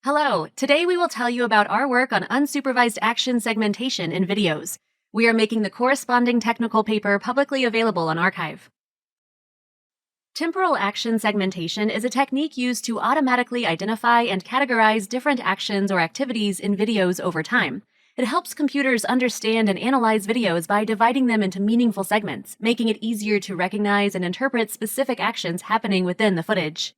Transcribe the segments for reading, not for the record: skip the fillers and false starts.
Hello, today we will tell you about our work on unsupervised action segmentation in videos. We are making the corresponding technical paper publicly available on arXiv. Temporal action segmentation is a technique used to automatically identify and categorize different actions or activities in videos over time. It helps computers understand and analyze videos by dividing them into meaningful segments, making it easier to recognize and interpret specific actions happening within the footage.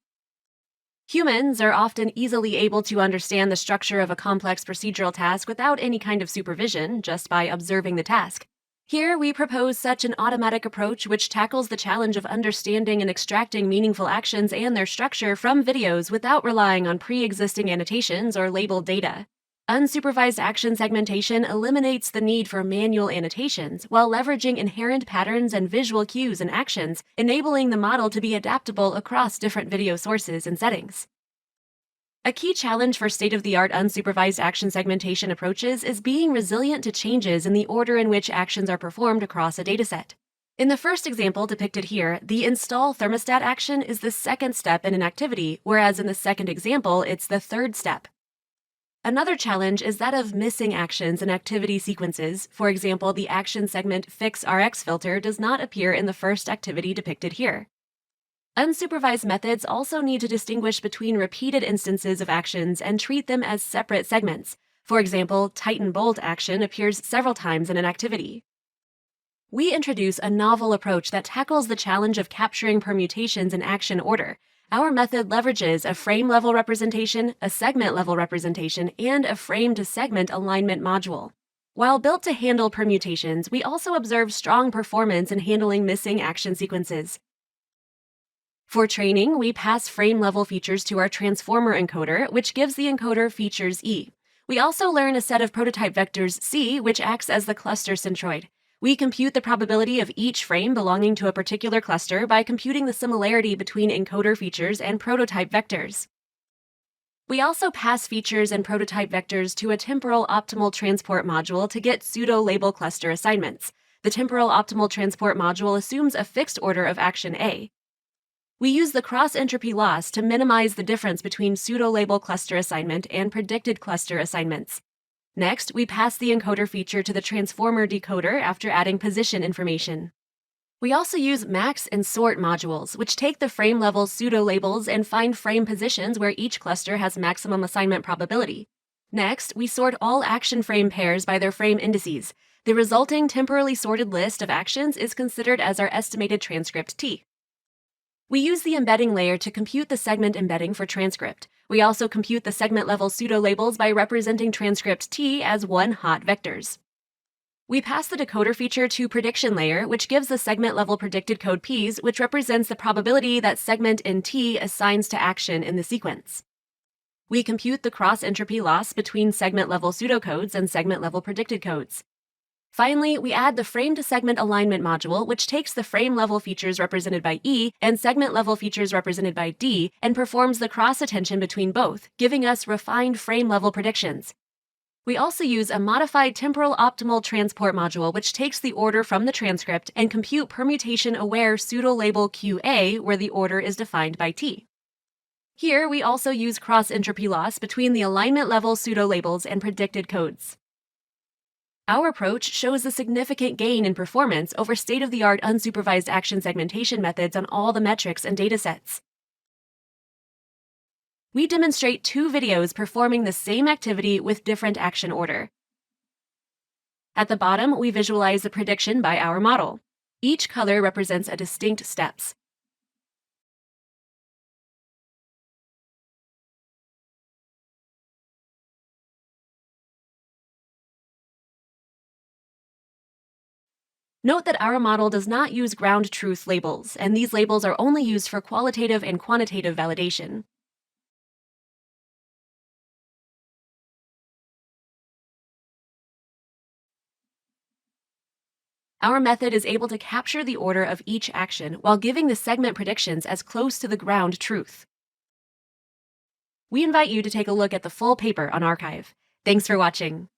Humans are often easily able to understand the structure of a complex procedural task without any kind of supervision, just by observing the task. Here, we propose such an automatic approach which tackles the challenge of understanding and extracting meaningful actions and their structure from videos without relying on pre-existing annotations or labeled data. Unsupervised action segmentation eliminates the need for manual annotations while leveraging inherent patterns and visual cues in actions, enabling the model to be adaptable across different video sources and settings. A key challenge for state-of-the-art unsupervised action segmentation approaches is being resilient to changes in the order in which actions are performed across a dataset. In the first example depicted here, the install thermostat action is the second step in an activity, whereas in the second example, it's the third step. Another challenge is that of missing actions in activity sequences. For example, the action segment Fix RX filter does not appear in the first activity depicted here. Unsupervised methods also need to distinguish between repeated instances of actions and treat them as separate segments. For example, Tighten Bolt action appears several times in an activity. We introduce a novel approach that tackles the challenge of capturing permutations in action order. Our method leverages a frame-level representation, a segment-level representation, and a frame-to-segment alignment module. While built to handle permutations, we also observe strong performance in handling missing action sequences. For training, we pass frame-level features to our transformer encoder, which gives the encoder features E. We also learn a set of prototype vectors C, which acts as the cluster centroid. We compute the probability of each frame belonging to a particular cluster by computing the similarity between encoder features and prototype vectors. We also pass features and prototype vectors to a temporal optimal transport module to get pseudo-label cluster assignments. The temporal optimal transport module assumes a fixed order of action A. We use the cross-entropy loss to minimize the difference between pseudo-label cluster assignment and predicted cluster assignments. Next, we pass the encoder feature to the transformer decoder after adding position information. We also use max and sort modules, which take the frame-level pseudo-labels and find frame positions where each cluster has maximum assignment probability. Next, we sort all action frame pairs by their frame indices. The resulting temporally sorted list of actions is considered as our estimated transcript T. We use the embedding layer to compute the segment embedding for transcript. We also compute the segment-level pseudo-labels by representing transcript T as one-hot vectors. We pass the decoder feature to prediction layer, which gives the segment-level predicted code Ps, which represents the probability that segment in T assigns to action in the sequence. We compute the cross-entropy loss between segment-level pseudocodes and segment-level predicted codes. Finally, we add the frame-to-segment alignment module, which takes the frame-level features represented by E and segment-level features represented by D and performs the cross-attention between both, giving us refined frame-level predictions. We also use a modified temporal optimal transport module, which takes the order from the transcript and compute permutation-aware pseudo-label QA, where the order is defined by T. Here, we also use cross-entropy loss between the alignment-level pseudo-labels and predicted codes. Our approach shows a significant gain in performance over state-of-the-art unsupervised action segmentation methods on all the metrics and datasets. We demonstrate two videos performing the same activity with different action order. At the bottom, we visualize the prediction by our model. Each color represents a distinct steps. Note that our model does not use ground truth labels, and these labels are only used for qualitative and quantitative validation. Our method is able to capture the order of each action while giving the segment predictions as close to the ground truth. We invite you to take a look at the full paper on arXiv. Thanks for watching.